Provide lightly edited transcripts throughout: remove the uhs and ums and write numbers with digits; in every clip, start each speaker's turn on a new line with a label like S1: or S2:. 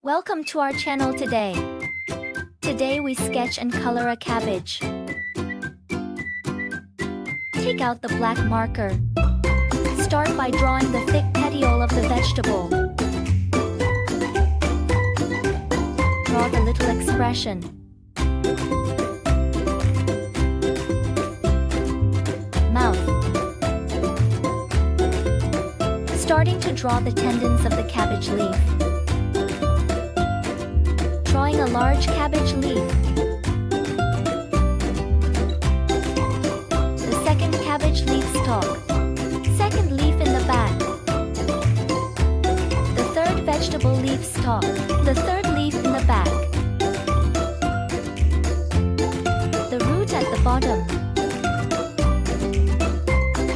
S1: Welcome to our channel today. Today we sketch and color a cabbage. Take out the black marker. Start by drawing the thick petiole of the vegetable. Draw the little expression. Mouth. Starting to draw the tendons of the cabbage leaf. Drawing a large cabbage leaf. The second cabbage leaf stalk. Second leaf in the back. The third vegetable leaf stalk. The third leaf in the back. The root at the bottom.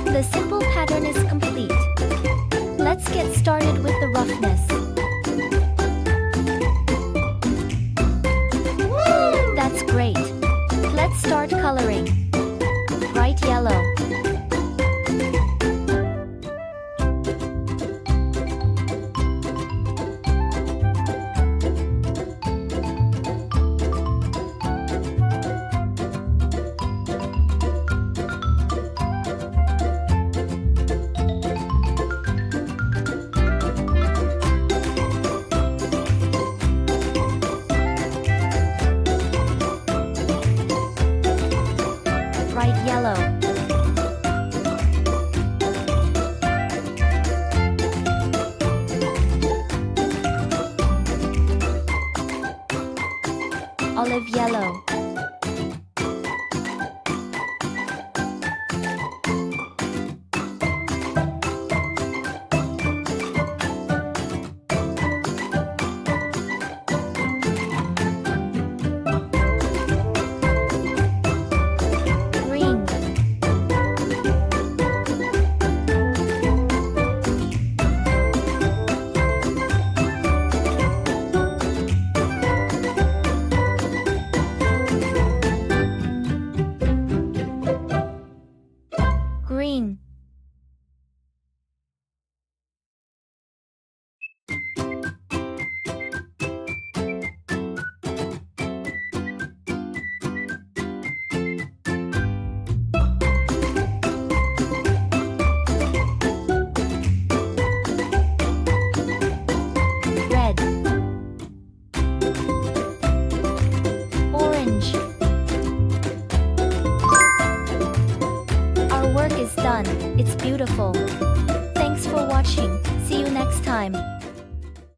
S1: The simple pattern is complete. Let's get started with the roughness. That's great. Let's start coloring. Bright yellow. Bright yellow. Olive yellow.